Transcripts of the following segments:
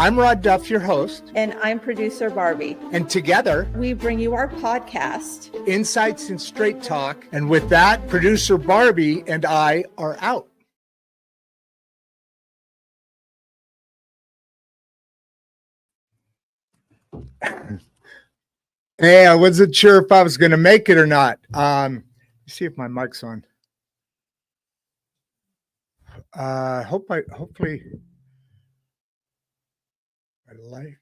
I'm Rod Duff, your host. And I'm producer Barbie. And together, we bring you our podcast, Insights and Straight Talk. And with that, producer Barbie and I are out. Hey, I wasn't sure if I was going to make it or not. Let's see if my mic's on. Hopefully I like.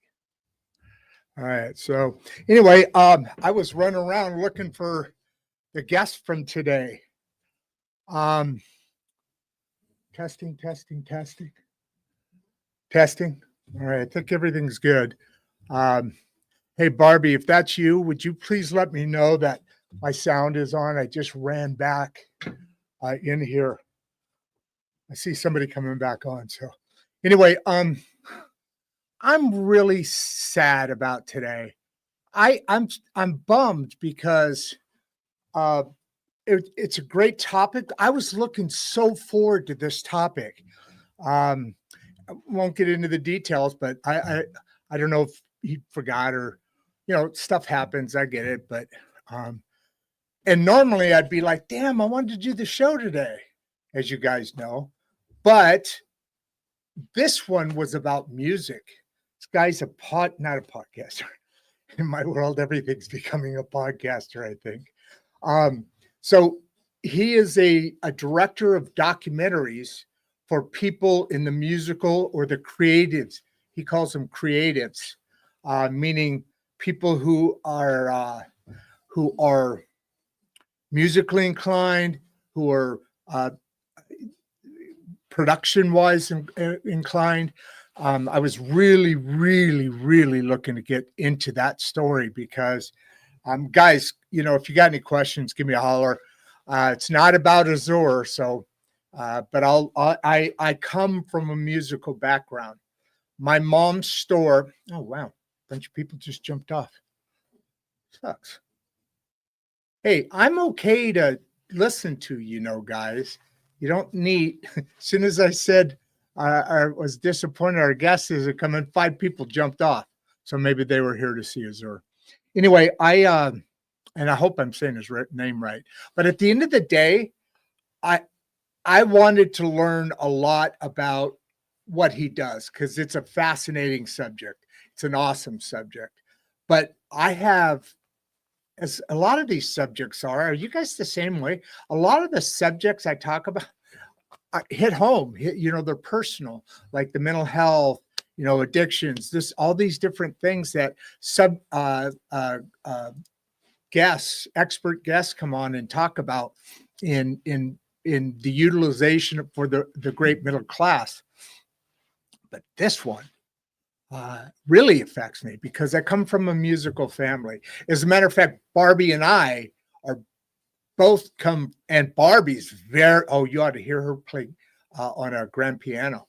All right. So anyway, I was running around looking for the guest from today. Testing. All right. I think everything's good. Hey, Barbie, if that's you, would you please let me know that my sound is on? I just ran back in here. I see somebody coming back on. So anyway, I'm really sad about today. I'm bummed because it's a great topic. I was looking so forward to this topic. I won't get into the details, but I don't know if he forgot or, stuff happens. I get it. But, and normally I'd be like, damn, I wanted to do the show today, as you guys know. But this one was about music. This guy's not a podcaster. In my world, everything's becoming a podcaster, I think. So he is a director of documentaries for people in the musical or the creatives. He calls them creatives, meaning people who are musically inclined, who are production-wise inclined. I was really looking to get into that story because, guys, if you got any questions, give me a holler. It's not about Azure, so, but I come from a musical background. My mom's store. Oh wow, a bunch of people just jumped off. Sucks. Hey, I'm okay to listen to, guys. You don't need. As soon as I said I was disappointed our guest is coming, 5 people jumped off, so maybe they were here to see Azure. Anyway, and I hope I'm saying his name right. But at the end of the day, I wanted to learn a lot about what he does because it's a fascinating subject. It's an awesome subject. But I have, as a lot of these subjects are you guys the same way? A lot of the subjects I talk about hit home, they're personal, like the mental health, addictions, all these different things that expert guests come on and talk about in the utilization for the great middle class. But this one really affects me because I come from a musical family. As a matter of fact, Barbie and I are both and Barbie's you ought to hear her play on a grand piano.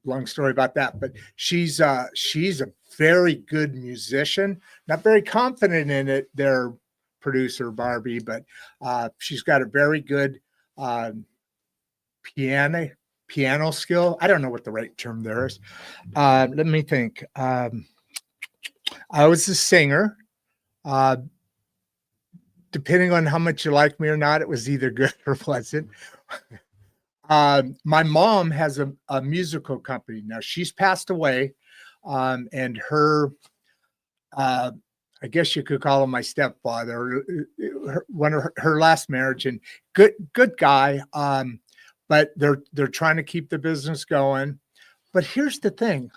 Long story about that, but she's a very good musician, not very confident in it, their producer Barbie, but she's got a very good piano skill. I don't know what the right term there is. Let me think. I was a singer. Depending on how much you like me or not, it was either good or wasn't. My mom has a musical company. Now she's passed away, and her, I guess you could call him my stepfather, her last marriage, and good guy. But they're trying to keep the business going. But here's the thing.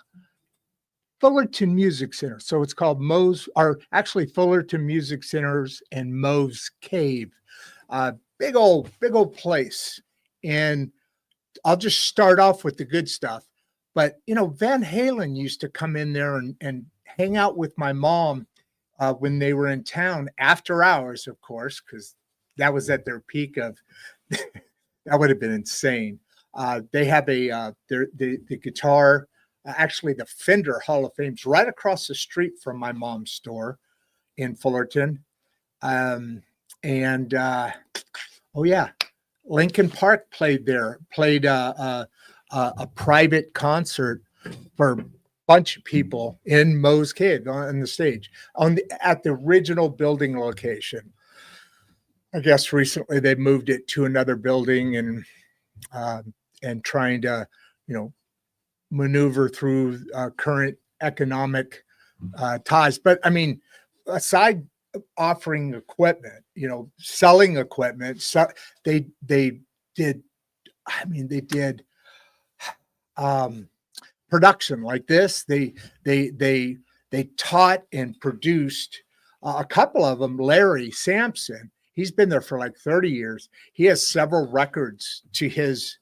Fullerton Music Center. So it's called Fullerton Music Centers and Moe's Cave. Big old place. And I'll just start off with the good stuff. But, Van Halen used to come in there and hang out with my mom when they were in town after hours, of course, because that was at their peak of, that would have been insane. They have the guitar, actually the Fender Hall of Fame's right across the street from my mom's store in Fullerton. Linkin Park played a private concert for a bunch of people in Moe's Cave on the stage at the original building location. I guess recently they moved it to another building and trying to, maneuver through current economic ties. But I mean, aside offering equipment, selling equipment, so they did. I mean, they did production like this. They taught and produced a couple of them. Larry Sampson, he's been there for like 30 years. He has several records to his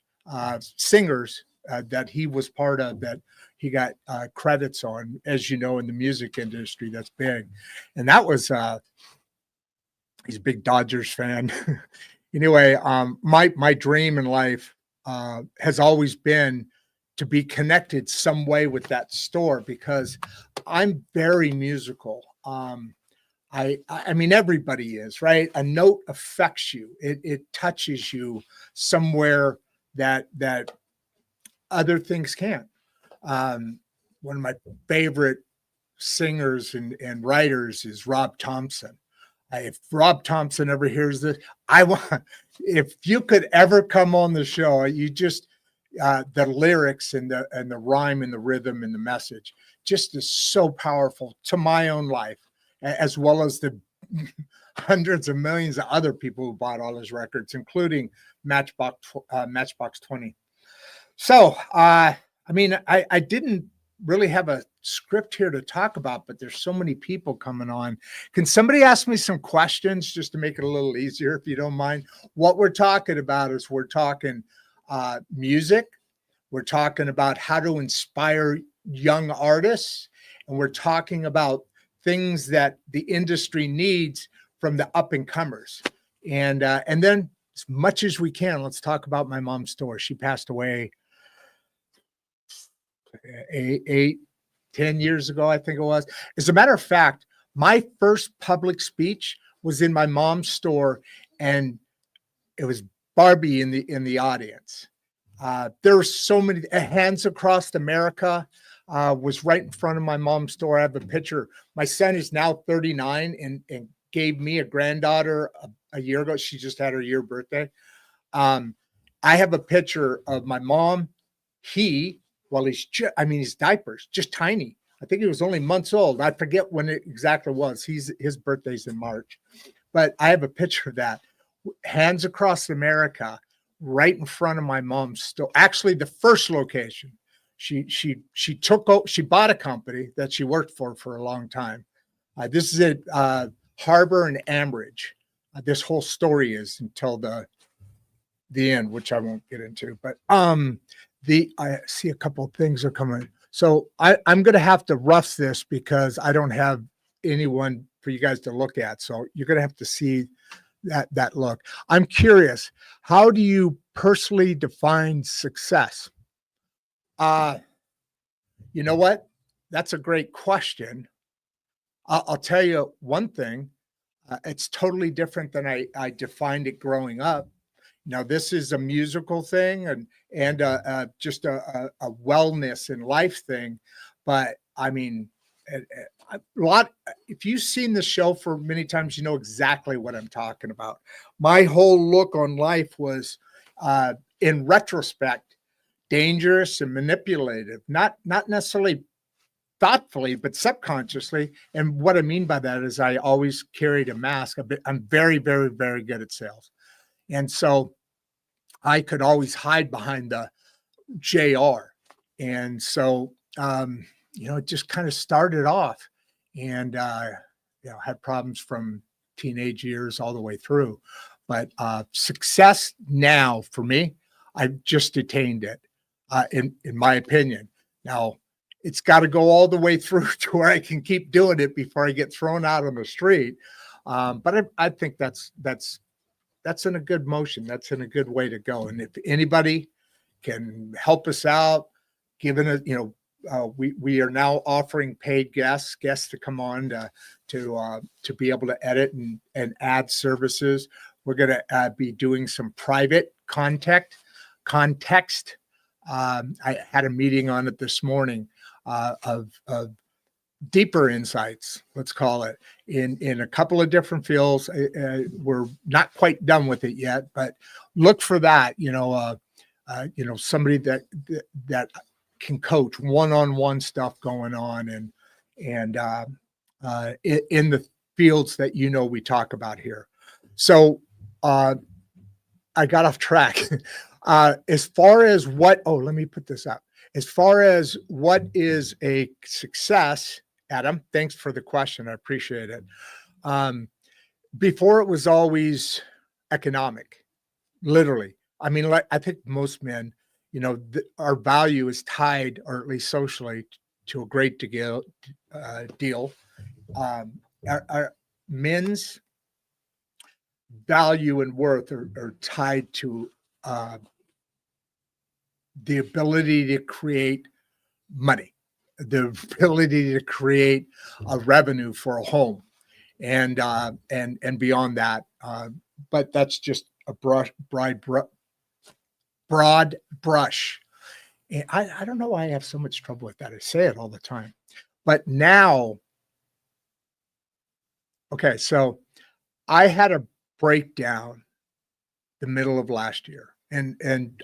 singers that he was part of that he got credits on, as you know, in the music industry. That's big. And that was he's a big Dodgers fan. Anyway, my dream in life has always been to be connected some way with that store, because I'm very musical. I mean, everybody is, right? A note affects you. It touches you somewhere that other things can't. One of my favorite singers and writers is Rob Thompson. If Rob Thompson ever hears this, if you could ever come on the show, you just the lyrics and the rhyme and the rhythm and the message just is so powerful to my own life, as well as the hundreds of millions of other people who bought all his records, including Matchbox 20. So, I mean, I didn't really have a script here to talk about, but there's so many people coming on. Can somebody ask me some questions just to make it a little easier, if you don't mind? What we're talking about is we're talking music. We're talking about how to inspire young artists, and we're talking about things that the industry needs from the up and comers. And then, as much as we can, let's talk about my mom's store. She passed away 10 years ago, I think it was. As a matter of fact, my first public speech was in my mom's store, and it was Barbie in the audience. There were so many. Hands Across America was right in front of my mom's store. I have a picture. My son is now 39 and gave me a granddaughter a year ago. She just had her year birthday. I have a picture of my mom. His diapers, just tiny. I think he was only months old. I forget when it exactly was. His birthday's in March. But I have a picture of that. Hands Across America, right in front of my mom's store. Actually, the first location. She bought a company that she worked for a long time. This is at Harbor and Ambridge. This whole story is until the end, which I won't get into. But I see a couple of things are coming. So I'm going to have to rough this because I don't have anyone for you guys to look at. So you're going to have to see that look. I'm curious, how do you personally define success? You know what? That's a great question. I'll tell you one thing. It's totally different than I defined it growing up. Now, this is a musical thing and just a wellness and life thing. But I mean, a lot. If you've seen the show for many times, you know exactly what I'm talking about. My whole look on life was, in retrospect, dangerous and manipulative. Not necessarily thoughtfully, but subconsciously. And what I mean by that is I always carried a mask. I'm very, very, very good at sales. And so I could always hide behind the JR. And so, it just kind of started off and, had problems from teenage years all the way through. But success now for me, I've just attained it, in my opinion. Now, it's got to go all the way through to where I can keep doing it before I get thrown out on the street. But I think that's in a good motion. That's in a good way to go. And if anybody can help us out, given it, we are now offering paid guests to come on to be able to edit and add services. We're going to be doing some private context I had a meeting on it this morning of deeper insights, let's call it, in a couple of different fields. We're not quite done with it yet, but look for that. Somebody that can coach one-on-one stuff going on, and in the fields that we talk about here. So I got off track. As far as let me put this up. As far as what is a success, Adam, thanks for the question. I appreciate it. Before it was always economic, literally. I mean, like, I think most men, our value is tied, or at least socially, to a great deal. Our men's value and worth are tied to the ability to create money, the ability to create a revenue for a home, and beyond that. But that's just a broad brush. And I don't know why I have so much trouble with that. I say it all the time. But now, okay, so I had a breakdown the middle of last year. And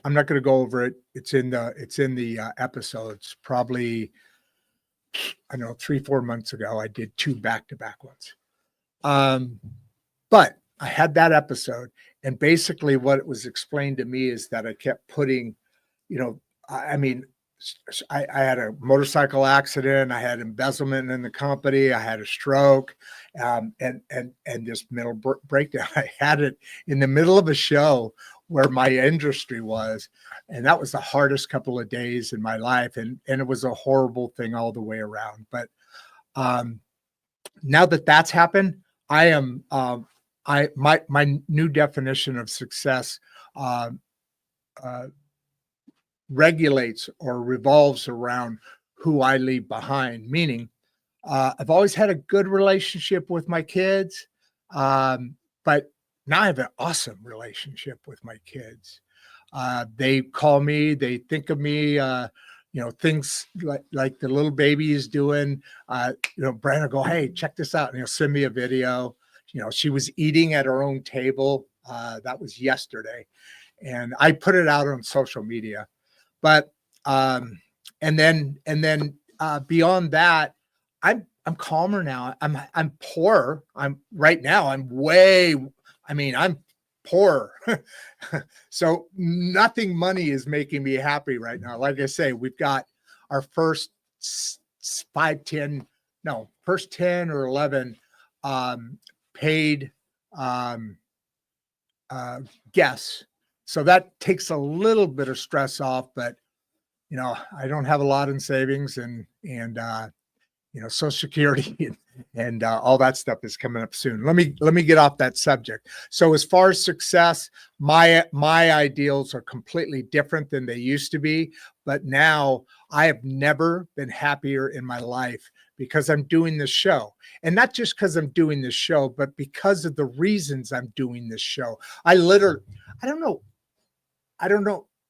I'm not going to go over it. It's in the episodes. Probably, I don't know, 3-4 months ago, I did 2 back-to-back ones. But I had that episode, and basically what it was explained to me is that I kept putting, I had a motorcycle accident, I had embezzlement in the company, I had a stroke, and this mental breakdown. I had it in the middle of a show where my industry was, and that was the hardest couple of days in my life, and it was a horrible thing all the way around. But now that that's happened, I am my new definition of success regulates or revolves around who I leave behind. Meaning, I've always had a good relationship with my kids, but now I have an awesome relationship with my kids. They call me, they think of me, things like the little baby is doing. Brandon will go, "Hey, check this out," and he'll send me a video. She was eating at her own table. That was yesterday, and I put it out on social media. But and then beyond that, I'm calmer now. I'm poor. I'm poor. So nothing money is making me happy right now. Like I say, we've got our first 10 or 11 paid guests. So that takes a little bit of stress off, but I don't have a lot in savings, and Social Security and all that stuff is coming up soon. Let me get off that subject. So as far as success, my ideals are completely different than they used to be. But now I have never been happier in my life because I'm doing this show, and not just because I'm doing this show, but because of the reasons I'm doing this show. I don't know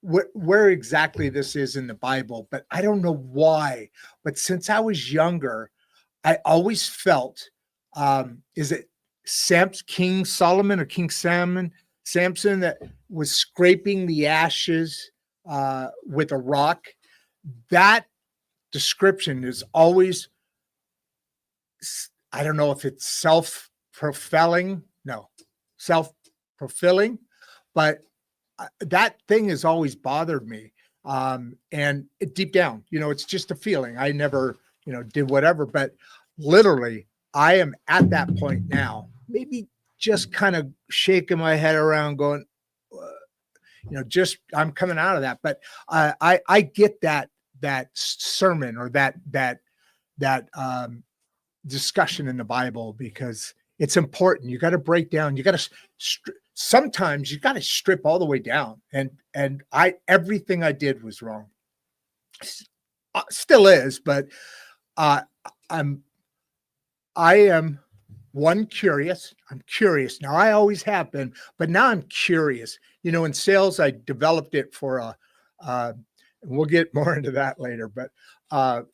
where exactly this is in the Bible, but I don't know why. But since I was younger, I always felt, is it King Solomon or King Samson that was scraping the ashes with a rock? That description is always, I don't know if it's self-fulfilling, but that thing has always bothered me. And deep down, it's just a feeling. I never, did whatever, but literally I am at that point now, maybe just kind of shaking my head around going, I'm coming out of that. But I get that sermon or that discussion in the Bible, because it's important. You got to break down. You got to sometimes you got to strip all the way down. And everything I did was wrong. Still is, but I am curious. I'm curious now. I always have been, but now I'm curious. In sales, I developed it for And we'll get more into that later. But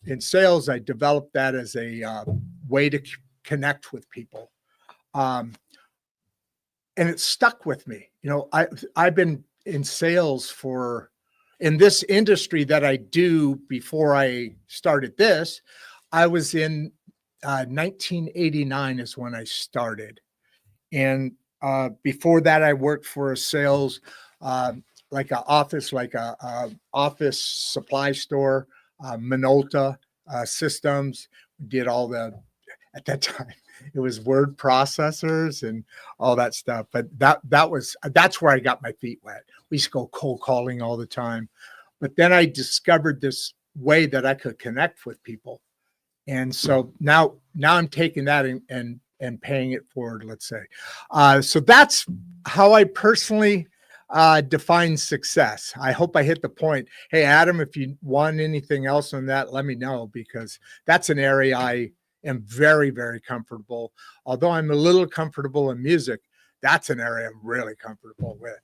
in sales, I developed that as a way to connect with people. And it stuck with me. I've been in sales in this industry that I do before I started this. I was in 1989 is when I started. And before that, I worked for a sales, like a office supply store, Minolta Systems. We did all at that time, it was word processors and all that stuff. But that's where I got my feet wet. We used to go cold calling all the time. But then I discovered this way that I could connect with people. And so now I'm taking that and paying it forward, let's say. So that's how I personally define success. I hope I hit the point. Hey, Adam, if you want anything else on that, let me know, because that's an area I am very, very comfortable. Although I'm a little comfortable in music, that's an area I'm really comfortable with.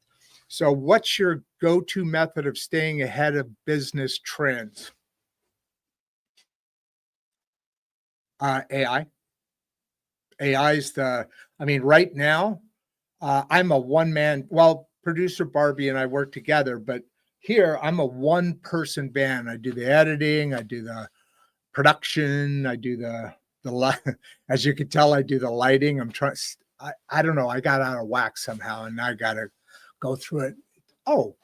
So what's your go-to method of staying ahead of business trends? AI. AI is right now, I'm a one-man, producer Barbie and I work together, but here I'm a one-person band. I do the editing, I do the production, I do the as you can tell, I do the lighting. I don't know, I got out of whack somehow and I got to go through it. Oh,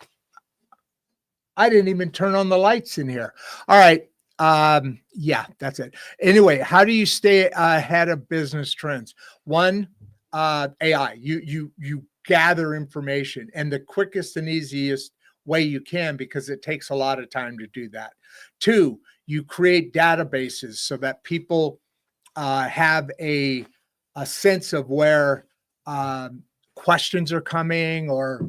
I didn't even turn on the lights in here. All right. Yeah, that's it. Anyway, how do you stay ahead of business trends? One, AI. You gather information, and the quickest and easiest way you can, because it takes a lot of time to do that. Two, you create databases so that people have a sense of where questions are coming, or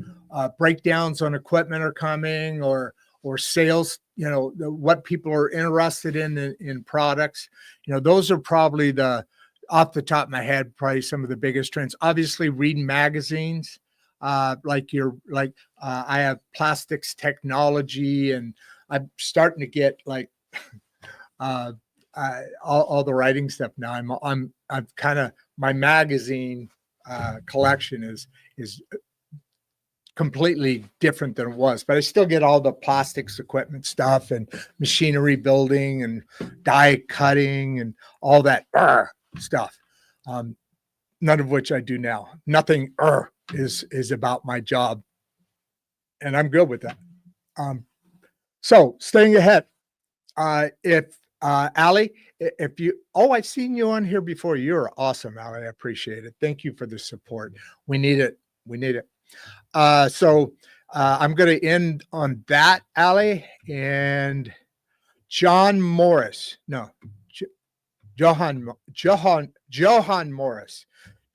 breakdowns on equipment are coming, or sales, what people are interested in products. Those are probably off the top of my head, probably some of the biggest trends. Obviously, reading magazines, I have plastics technology, and I'm starting to get like all the writing stuff now. I'm kind of, my magazine collection is completely different than it was, but I still get all the plastics equipment stuff and machinery building and die cutting and all that stuff. None of which I do now. Nothing is about my job, and I'm good with that. So staying ahead. If Allie, I've seen you on here before. You're awesome, Allie. I appreciate it. Thank you for the support. We need it. So I'm going to end on that, Allie. And Johan Morris.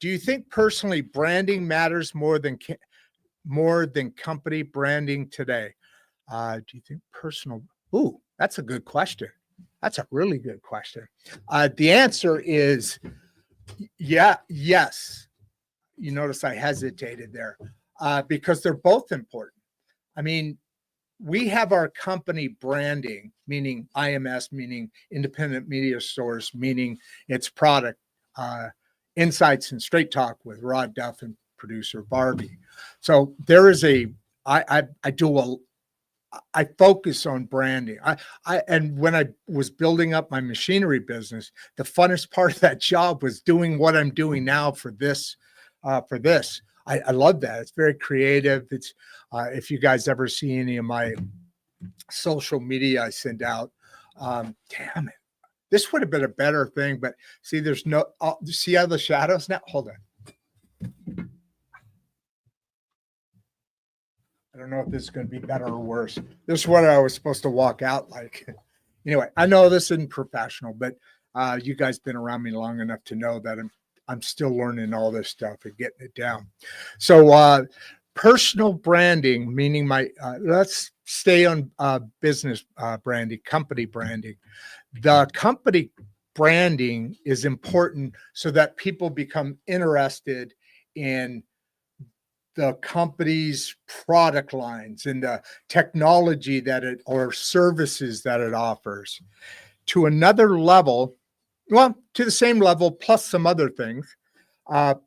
Do you think personally branding matters more than company branding today? Do you think personal? Ooh, that's a good question. That's a really good question. The answer is yes. You notice I hesitated there because they're both important. I mean, we have our company branding, meaning IMS, meaning independent media source, meaning its product, Insights and Straight Talk with Rod Duff and producer Barbie. So there is I focus on branding. And when I was building up my machinery business, the funnest part of that job was doing what I'm doing now for this. I love that. It's very creative. It's if you guys ever see any of my social media I send out, damn it, this would have been a better thing. But see, there's no. See how the shadows now? Hold on. I don't know if this is going to be better or worse. This is what I was supposed to walk out like. Anyway, I know this isn't professional, but you guys been around me long enough to know that I'm still learning all this stuff and getting it down. So personal branding, meaning let's stay on business branding, company branding. The company branding is important so that people become interested in the company's product lines and the technology that it or services that it offers to another level, well, to the same level plus some other things.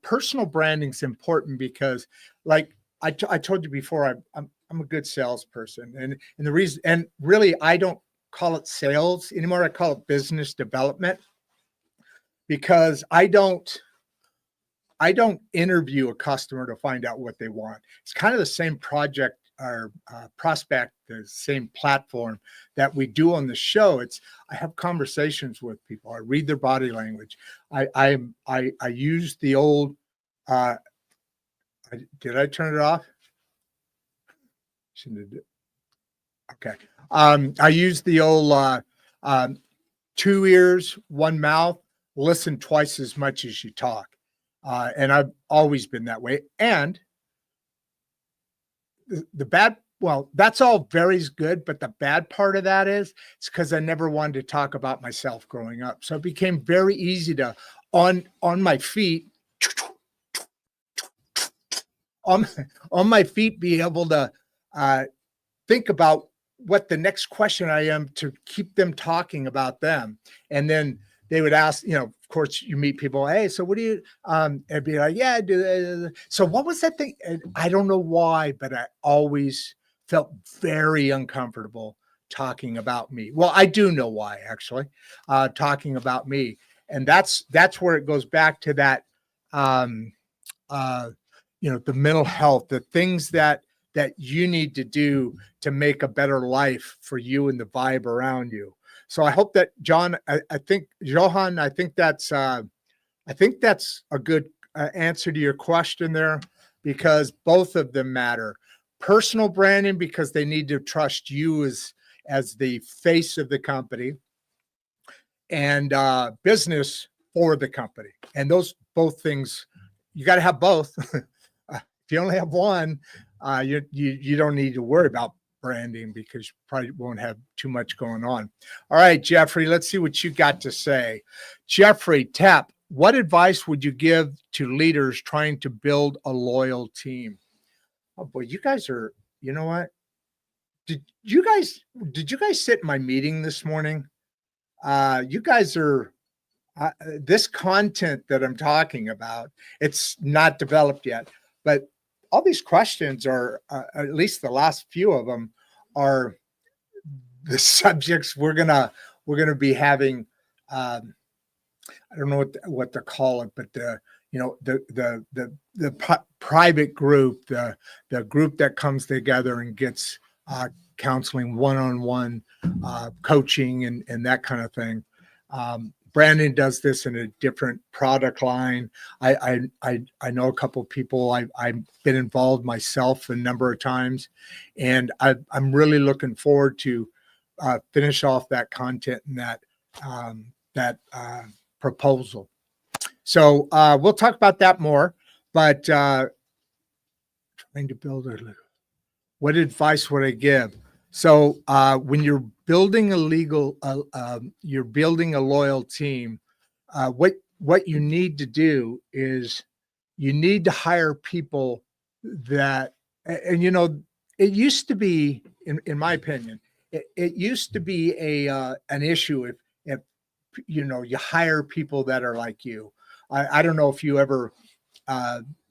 Personal branding is important because, like I told you before, I'm a good salesperson, and the reason, and really, I don't call it sales anymore. I call it business development because I don't interview a customer to find out what they want. It's kind of the same project or prospect, the same platform that we do on the show. I have conversations with people. I read their body language. I use the old. Did I turn it off? Shouldn't have. Okay. I use the old 2 ears, 1 mouth. Listen twice as much as you talk. And I've always been that way. And the bad, well, that's all very good, but the bad part of that is it's because I never wanted to talk about myself growing up. So it became very easy to on my feet, on my feet, be able to think about what the next question I am to keep them talking about them. And then they would ask, of course, you meet people, hey, so what do you, and be like, yeah, I do. So what was that thing? And I don't know why, but I always felt very uncomfortable talking about me. Well, I do know why, actually, talking about me. And that's where it goes back to that, the mental health, the things that you need to do to make a better life for you and the vibe around you. So I hope that Johan, I think that's a good answer to your question there, because both of them matter. Personal branding, because they need to trust you as the face of the company, and business for the company. And those both things, you got to have both. If you only have one, you don't need to worry about branding because you probably won't have too much going on. All right, Jeffrey, let's see what you got to say. Jeffrey Tapp, what advice would you give to leaders trying to build a loyal team? Oh boy, you guys are, you know what? Did you guys sit in my meeting this morning? You guys are this content that I'm talking about, it's not developed yet, but all these questions are, at least the last few of them, are the subjects we're gonna be having. I don't know what to call it, but the private group, the group that comes together and gets counseling, one-on-one coaching, and that kind of thing. Brandon does this in a different product line. I know a couple of people. I've been involved myself a number of times, and I'm really looking forward to finish off that content and that proposal. So we'll talk about that more. But trying to build what advice would I give? So when you're building a loyal team, what you need to do is you need to hire people that, and it used to be, in my opinion, it used to be an issue if you hire people that are like you. I don't know if you ever,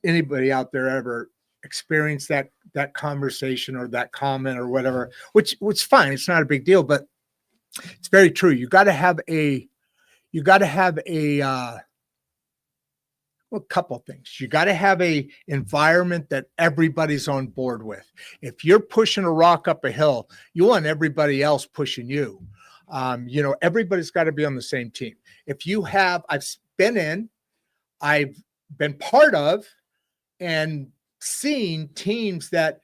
anybody out there ever experience that conversation or that comment or whatever, which fine. It's not a big deal, but it's very true. You got to have a couple things. You got to have a environment that everybody's on board with. If you're pushing a rock up a hill, you want everybody else pushing you. Everybody's got to be on the same team. I've been part of and seen teams that,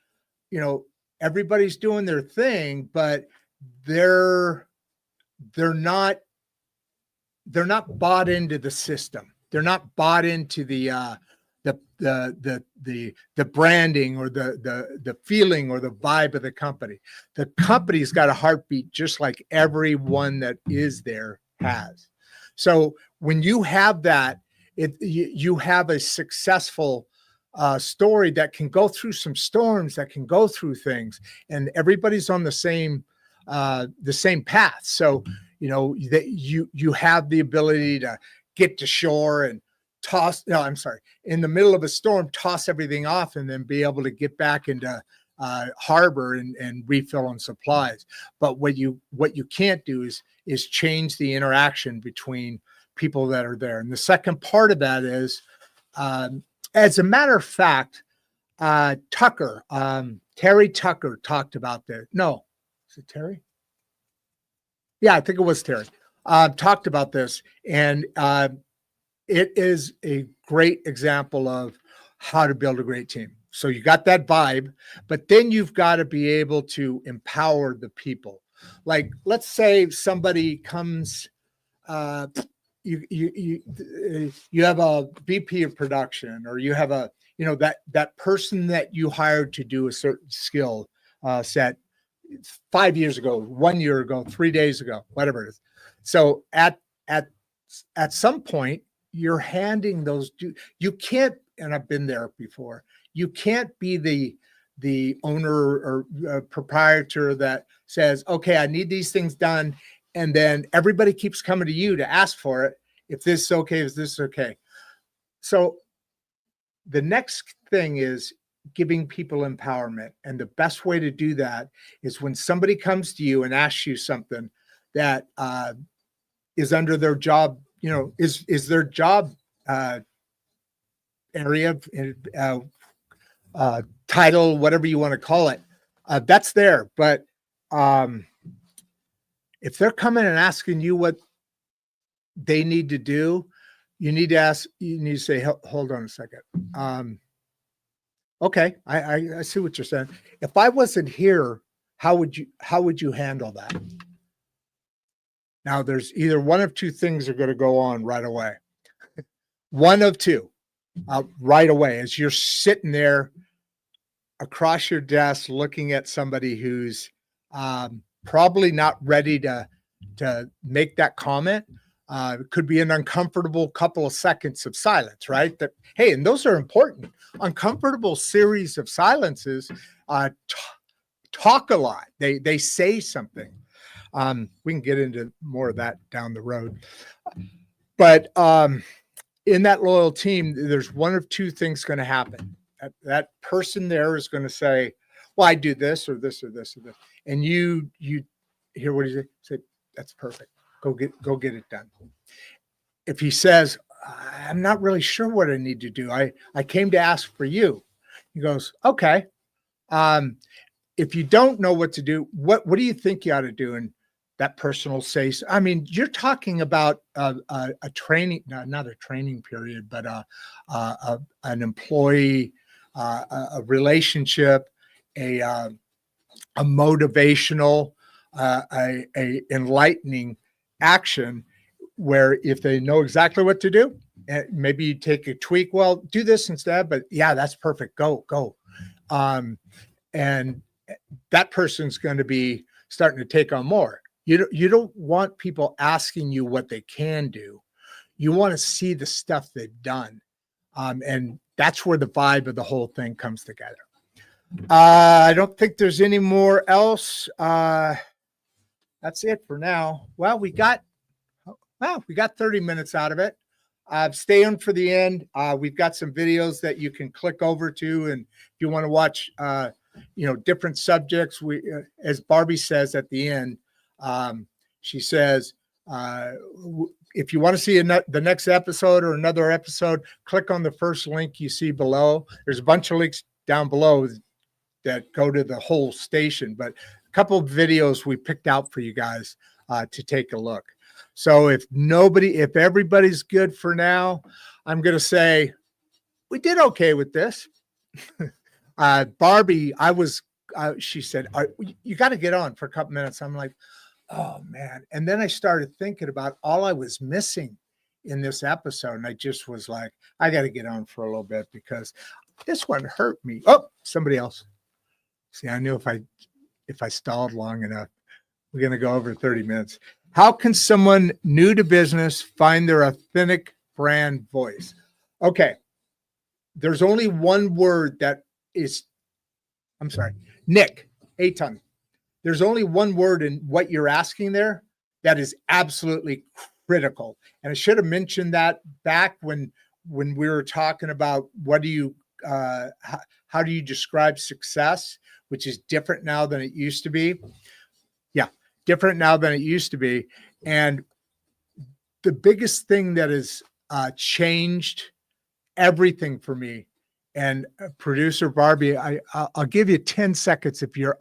everybody's doing their thing, but they're not bought into the system. They're not bought into the branding or the feeling or the vibe of the company. The company's got a heartbeat just like everyone that is there has. So when you have that, you have a successful story that can go through some storms, that can go through things, and everybody's on the same path. So, that you have the ability to get to shore and in the middle of a storm, toss everything off and then be able to get back into harbor and refill on supplies. But what you can't do is change the interaction between people that are there. And the second part of that is, as a matter of fact, Terry Tucker talked about this. No, is it Terry? Yeah, I think it was Terry. Talked about this, and it is a great example of how to build a great team. So you got that vibe, but then you've got to be able to empower the people. Like, let's say somebody comes, you have a VP of production, or you have that person that you hired to do a certain skill set 5 years ago, 1 year ago, 3 days ago, whatever it is. So at some point, you're handing those. You can't, and I've been there before. You can't be the owner or proprietor that says, "Okay, I need these things done," and then everybody keeps coming to you to ask for it. If this is okay, is this okay? So the next thing is giving people empowerment. And the best way to do that is when somebody comes to you and asks you something that is under their job, is their job area, title, whatever you want to call it, that's there. But if they're coming and asking you what they need to do, you need to say, hold on a second. Okay, I see what you're saying. If I wasn't here, how would you handle that? Now, there's either one of two things are going to go on right away. One of two, right away, as you're sitting there across your desk looking at somebody who's probably not ready to make that comment. It could be an uncomfortable couple of seconds of silence, right? Hey, and those are important. Uncomfortable series of silences talk a lot. They say something. We can get into more of that down the road. But in that loyal team, there's one of two things going to happen. That person there is going to say, "Well, I do this or this or this or this," and you hear what he say. That's perfect. Go get it done. If he says, "I'm not really sure what I need to do. I came to ask for you," he goes, "Okay. If you don't know what to do, what do you think you ought to do?" And that person will say, I mean, you're talking about a training, not a training period, but an employee, a relationship, a motivational, a enlightening action, where if they know exactly what to do, maybe you take a tweak. Well, do this instead, but yeah, that's perfect. Go. And that person's going to be starting to take on more. You don't want people asking you what they can do. You want to see the stuff they've done. And that's where the vibe of the whole thing comes together. I don't think there's any more else. That's it for now. Well, we got 30 minutes out of it. Stay on for the end. We've got some videos that you can click over to, and if you want to watch, different subjects. We, as Barbie says at the end, she says, if you want to see the next episode or another episode, click on the first link you see below. There's a bunch of links down below that go to the whole station, but a couple of videos we picked out for you guys to take a look. So if everybody's good for now, I'm going to say we did okay with this. Barbie, she said, you got to get on for a couple minutes. I'm like, oh man. And then I started thinking about all I was missing in this episode. And I just was like, I got to get on for a little bit because this one hurt me. Oh, somebody else. See, I knew if I stalled long enough, we're going to go over 30 minutes. How can someone new to business find their authentic brand voice? Okay. there's only one word that is, I'm sorry, Nick, Aton. There's only one word in what you're asking there that is absolutely critical. And I should have mentioned that back when we were talking about what do you, how do you describe success, which is different now than it used to be. Yeah, different now than it used to be. And the biggest thing that has changed everything for me, and producer Barbie, I'll give you 10 seconds if your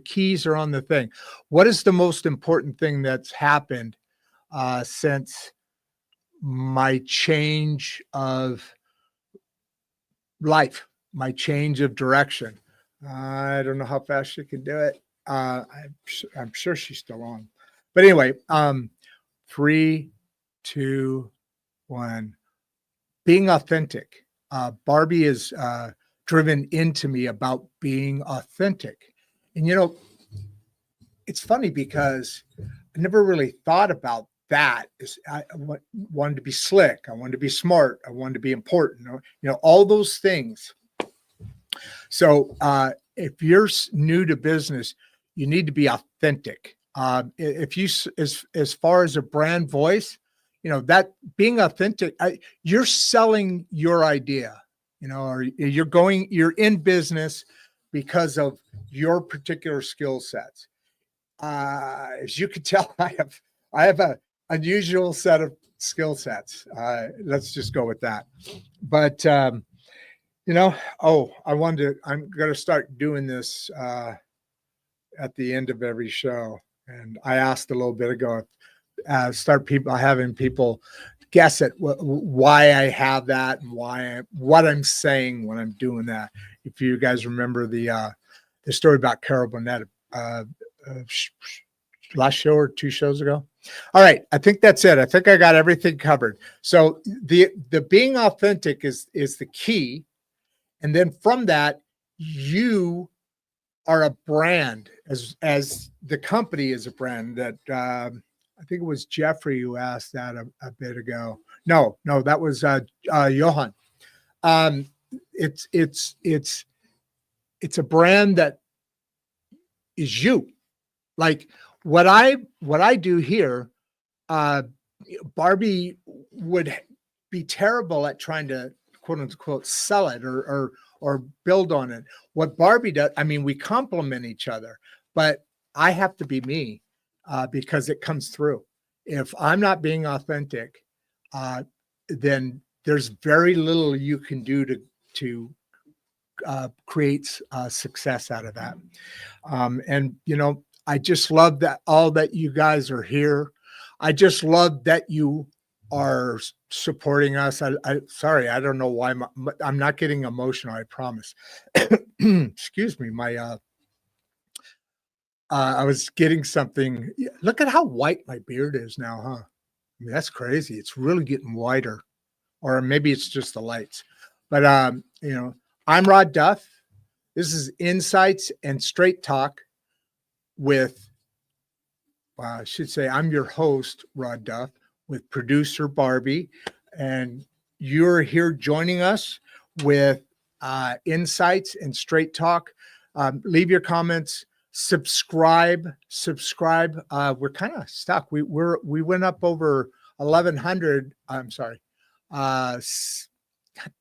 keys are on the thing. What is the most important thing that's happened since my change of life, my change of direction? I don't know how fast she can do it. I'm sure she's still on. But anyway, 3, 2, 1. Being authentic. Barbie is driven into me about being authentic. And, you know, it's funny because I never really thought about that. I wanted to be slick. I wanted to be smart. I wanted to be important. You know, all those things. So if you're new to business, you need to be authentic. If you, as far as a brand voice, you know, that being authentic, you're selling your idea, you know, or you're in business because of your particular skill sets. As you can tell, I have a unusual set of skill sets. Let's just go with that. But, you know, I'm going to start doing this at the end of every show. And I asked a little bit ago, start having people guess at why I have that and what I'm saying when I'm doing that. If you guys remember the story about Carol Burnett last show or 2 shows ago. All right, I think that's it. I think I got everything covered. So the being authentic is the key, and then from that, you are a brand as the company is a brand that. I think it was Jeffrey who asked that a bit ago. No, that was Johan. It's a brand that is you. Like what I do here, Barbie would be terrible at trying to quote unquote sell it or build on it. What Barbie does, I mean, we complement each other, but I have to be me. Because it comes through. If I'm not being authentic, then there's very little you can do to create success out of that. And you know, I just love that all that you guys are here. I just love that you are supporting us. Sorry, I don't know why I'm not getting emotional. I promise. Excuse me, my. I was getting something. Look at how white my beard is now, huh? I mean, that's crazy. It's really getting whiter, or maybe it's just the lights. But you know, I'm Rod Duff. This is Insights and Straight Talk with. I should say I'm your host, Rod Duff, with producer Barbie, and you're here joining us with Insights and Straight Talk. Leave your comments. Subscribe. We're kind of stuck. We went up over 1,100. I'm sorry. God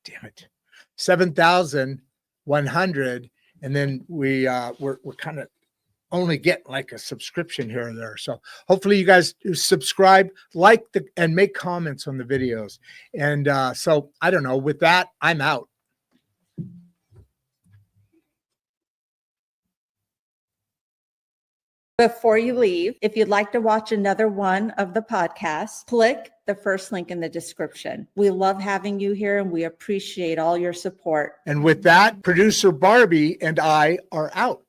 damn it. 7,100. And then we're kind of only getting like a subscription here and there. So hopefully you guys subscribe, like and make comments on the videos. And so I don't know, with that, I'm out. Before you leave, if you'd like to watch another one of the podcasts, click the first link in the description. We love having you here and we appreciate all your support. And with that, producer Barbie and I are out.